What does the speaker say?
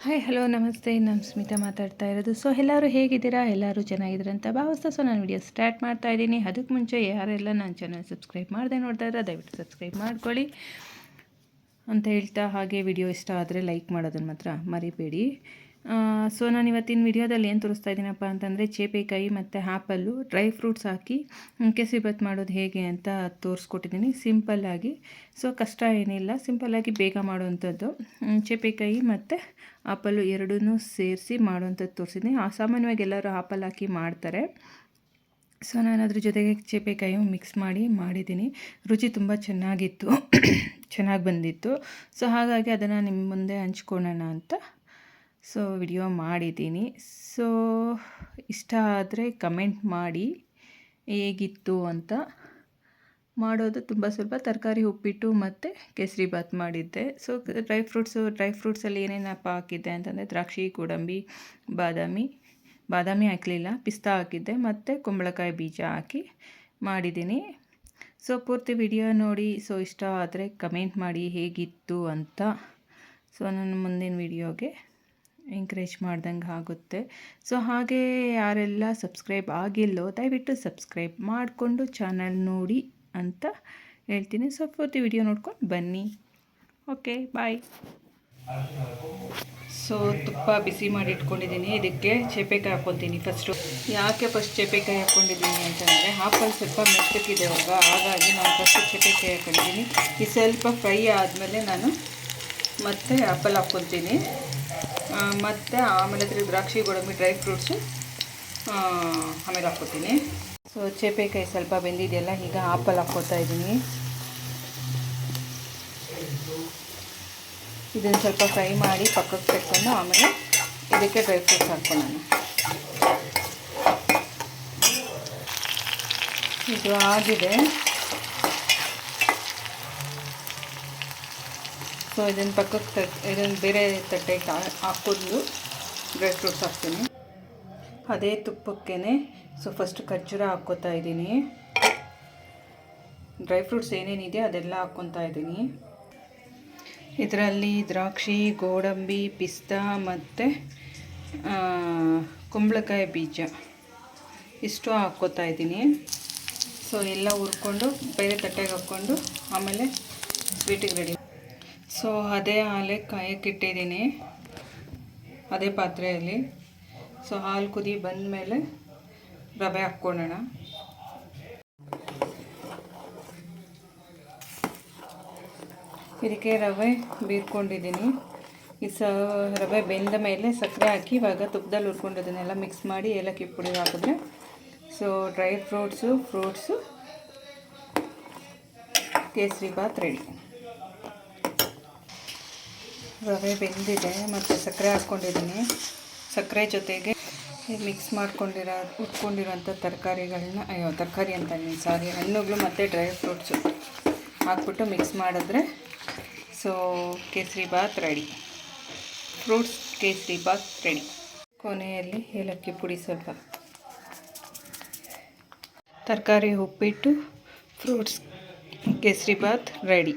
Hi hello ನಮಸ್ತೆ, ನಾನು ಸ್ಮಿತಾ ಮಾತಾಡ್ತಾ ಇರೋದು. ಸೊ ಎಲ್ಲರೂ ಹೇಗಿದ್ದೀರಾ? ಎಲ್ಲರೂ ಚೆನ್ನಾಗಿದ್ದೀರಾ ಅಂತ ಭಾವಿಸ್ತಾ ನಾನು ವಿಡಿಯೋ ಸ್ಟಾರ್ಟ್ ಮಾಡ್ತಾ ಇದ್ದೀನಿ. ಅದಕ್ಕೆ ಮುಂಚೆ ಯಾರೆಲ್ಲ ನನ್ನ ಚಾನಲ್ ಸಬ್ಸ್ಕ್ರೈಬ್ ಮಾಡದೆ ನೋಡ್ತಾ ಇದ್ದಾರೆ ದಯವಿಟ್ಟು ಸಬ್ಸ್ಕ್ರೈಬ್ ಮಾಡ್ಕೊಳ್ಳಿ ಅಂತ ಹೇಳ್ತಾ, ಹಾಗೆ ವಿಡಿಯೋ ಇಷ್ಟ ಆದರೆ ಲೈಕ್ ಮಾಡೋದನ್ನು ಮಾತ್ರ ಮರಿಬೇಡಿ. ಸೊ ನಾನು ಇವತ್ತಿನ ವಿಡಿಯೋದಲ್ಲಿ ಏನು ತೋರಿಸ್ತಾ ಇದ್ದೀನಪ್ಪ ಅಂತಂದರೆ, ಚೇಪೆಕಾಯಿ ಮತ್ತು ಆ್ಯಪಲ್ಲು ಡ್ರೈ ಫ್ರೂಟ್ಸ್ ಹಾಕಿ ಕೇಸರಿಬಾತ್ ಮಾಡೋದು ಹೇಗೆ ಅಂತ ತೋರಿಸ್ಕೊಟ್ಟಿದ್ದೀನಿ ಸಿಂಪಲ್ಲಾಗಿ. ಸೊ ಕಷ್ಟ ಏನಿಲ್ಲ, ಸಿಂಪಲ್ಲಾಗಿ ಬೇಗ ಮಾಡುವಂಥದ್ದು. ಚೇಪೆಕಾಯಿ ಮತ್ತು ಆಪಲ್ಲು ಎರಡೂ ಸೇರಿಸಿ ಮಾಡುವಂಥದ್ದು ತೋರಿಸಿದ್ದೀನಿ. ಸಾಮಾನ್ಯವಾಗಿ ಎಲ್ಲರೂ ಆಪಲ್ ಹಾಕಿ ಮಾಡ್ತಾರೆ. ಸೊ ನಾನು ಅದ್ರ ಜೊತೆಗೆ ಚೇಪೆಕಾಯಿ ಮಿಕ್ಸ್ ಮಾಡಿದ್ದೀನಿ. ರುಚಿ ತುಂಬ ಚೆನ್ನಾಗಿತ್ತು, ಚೆನ್ನಾಗಿ ಬಂದಿತ್ತು. ಸೊ ಹಾಗಾಗಿ ಅದನ್ನು ನಿಮ್ಮ ಮುಂದೆ ಹಂಚ್ಕೊಳ್ಳೋಣ ಅಂತ ಸೊ ವಿಡಿಯೋ ಮಾಡಿದ್ದೀನಿ. ಸೊ ಇಷ್ಟ ಆದರೆ ಕಮೆಂಟ್ ಮಾಡಿ ಹೇಗಿತ್ತು ಅಂತ. ಮಾಡೋದು ತುಂಬ ಸ್ವಲ್ಪ ತರಕಾರಿ, ಉಪ್ಪಿಟ್ಟು ಮತ್ತು ಕೇಸರಿಬಾತ್ ಮಾಡಿದ್ದೆ. ಸೊ ಡ್ರೈ ಫ್ರೂಟ್ಸಲ್ಲಿ ಏನೇನಪ್ಪ ಹಾಕಿದ್ದೆ ಅಂತಂದರೆ, ದ್ರಾಕ್ಷಿ, ಗೋಡಂಬಿ, ಬಾದಾಮಿ ಹಾಕಲಿಲ್ಲ, ಪಿಸ್ತಾ ಹಾಕಿದ್ದೆ ಮತ್ತು ಕುಂಬಳಕಾಯಿ ಬೀಜ ಹಾಕಿ ಮಾಡಿದ್ದೀನಿ. ಸೊ ಪೂರ್ತಿ ವಿಡಿಯೋ ನೋಡಿ. ಸೊ ಇಷ್ಟ ಆದರೆ ಕಮೆಂಟ್ ಮಾಡಿ ಹೇಗಿತ್ತು ಅಂತ. ಸೊ ನನ್ನ ಮುಂದಿನ ವಿಡಿಯೋಗೆ ಎಂಕರೇಜ್ ಮಾಡ್ದಂಗೆ ಆಗುತ್ತೆ. ಸೊ ಹಾಗೆ ಯಾರೆಲ್ಲ ಸಬ್ಸ್ಕ್ರೈಬ್ ಆಗಿಲ್ಲೋ ದಯವಿಟ್ಟು ಸಬ್ಸ್ಕ್ರೈಬ್ ಮಾಡಿಕೊಂಡು ಚಾನಲ್ ನೋಡಿ ಅಂತ ಹೇಳ್ತೀನಿ. ಸೊ ಪೂರ್ತಿ ವಿಡಿಯೋ ನೋಡ್ಕೊಂಡು ಬನ್ನಿ. ಓಕೆ, ಬಾಯ್. ಸೊ ತುಪ್ಪ ಬಿಸಿ ಮಾಡಿ ಇಟ್ಕೊಂಡಿದ್ದೀನಿ. ಇದಕ್ಕೆ ಚೇಪೆಕಾಯಿ ಹಾಕ್ಕೊತೀನಿ ಫಸ್ಟು. ಯಾಕೆ ಫಸ್ಟ್ ಚೇಪೆಕಾಯಿ ಹಾಕ್ಕೊಂಡಿದ್ದೀನಿ ಅಂತಂದರೆ, ಆಪಲ್ ಸ್ವಲ್ಪ ಮೆತ್ತಕ್ಕಿದೆ ಅವಾಗ, ಹಾಗಾಗಿ ನಾನು ಫಸ್ಟ್ ಚೇಪೆಕಾಯಿ ಹಾಕ್ಕೊಂಡಿದ್ದೀನಿ. ಈ ಸ್ವಲ್ಪ ಫ್ರೈ ಆದಮೇಲೆ ನಾನು ಮತ್ತೆ ಆಪಲ್ ಹಾಕ್ಕೊತೀನಿ. ಮತ್ತು ಆಮೇಲೆ ದ್ರಾಕ್ಷಿ, ಗೋಡಂಬಿ, ಡ್ರೈ ಫ್ರೂಟ್ಸು ಆಮೇಲೆ ಹಾಕ್ಕೊತೀನಿ. ಸೊ ಚೇಪೆಕಾಯಿ ಸ್ವಲ್ಪ ಬೆಂದಿದೆಯಲ್ಲ, ಈಗ ಆಪಲ್ ಹಾಕ್ಕೊತಾ ಇದ್ದೀನಿ. ಇದನ್ನು ಸ್ವಲ್ಪ ಫ್ರೈ ಮಾಡಿ ಪಕ್ಕಕ್ಕೆ ತೆಕ್ಕೊಂಡು ಆಮೇಲೆ ಇದಕ್ಕೆ ಡ್ರೈ ಫ್ರೂಟ್ಸ್ ಹಾಕ್ಕೊಳ್ಳೋಣ. ಇದು ಆಗಿದೆ. ಸೊ ಇದನ್ನು ಪಕ್ಕಕ್ಕೆ ಇದನ್ನು ಬೇರೆ ತಟ್ಟೆಗೆ ಹಾಕ್ಕೊಂಡು ಡ್ರೈ ಫ್ರೂಟ್ಸ್ ಹಾಕ್ತೀನಿ. ಅದೇ ತುಪ್ಪಕ್ಕೇ ಸೊ ಫಸ್ಟ್ ಖರ್ಜೂರ ಹಾಕ್ಕೊತಾ ಇದ್ದೀನಿ. ಡ್ರೈ ಫ್ರೂಟ್ಸ್ ಏನೇನಿದೆ ಅದೆಲ್ಲ ಹಾಕ್ಕೊತಾ ಇದ್ದೀನಿ. ಇದರಲ್ಲಿ ದ್ರಾಕ್ಷಿ, ಗೋಡಂಬಿ, ಪಿಸ್ತಾ ಮತ್ತು ಕುಂಬಳಕಾಯಿ ಬೀಜ ಇಷ್ಟು ಹಾಕ್ಕೊತಾ ಇದ್ದೀನಿ. ಸೊ ಎಲ್ಲ ಹುರ್ಕೊಂಡು ಬೇರೆ ತಟ್ಟೆಗೆ ಹಾಕ್ಕೊಂಡು ಆಮೇಲೆ ಸ್ವೀಟಿಗೆ ರೆಡಿ. ಸೊ ಅದೇ ಹಾಲೆ ಕಾಯಕ್ಕಿಟ್ಟಿದ್ದೀನಿ, ಅದೇ ಪಾತ್ರೆಯಲ್ಲಿ. ಸೊ ಹಾಲು ಕುದಿ ಬಂದಮೇಲೆ ರವೆ ಹಾಕ್ಕೊಳ್ಳೋಣ. ಇದಕ್ಕೆ ರವೆ ಬೀರ್ಕೊಂಡಿದ್ದೀನಿ. ಈ ರವೆ ಬೆಂದ ಮೇಲೆ ಸಕ್ಕರೆ ಹಾಕಿ ಇವಾಗ ತುಪ್ಪದಲ್ಲಿ ಹುರ್ಕೊಂಡಿದ್ದನ್ನೆಲ್ಲ ಮಿಕ್ಸ್ ಮಾಡಿ ಏಲಕ್ಕಿ ಪುಡಿ ಹಾಕಿದ್ರೆ so dry fruits kesari bath ready. ರವೆ ಬೆಂದಿದೆ ಮತ್ತು ಸಕ್ಕರೆ ಹಾಕ್ಕೊಂಡಿದ್ದೀನಿ. ಸಕ್ಕರೆ ಜೊತೆಗೆ ಮಿಕ್ಸ್ ಉಟ್ಕೊಂಡಿರೋಂಥ ತರಕಾರಿ ಹಣ್ಣುಗಳು ಮತ್ತು ಡ್ರೈ ಫ್ರೂಟ್ಸು ಹಾಕ್ಬಿಟ್ಟು ಮಿಕ್ಸ್ ಮಾಡಿದ್ರೆ so kesari bath ready. Fruits kesari bath ready. ಕೊನೆಯಲ್ಲಿ ಏಲಕ್ಕಿ ಪುಡಿ ಸ್ವಲ್ಪ. ತರಕಾರಿ, ಉಪ್ಪಿಟ್ಟು, ಫ್ರೂಟ್ಸ್ ಕೇಸರಿಬಾತ್ ರೆಡಿ.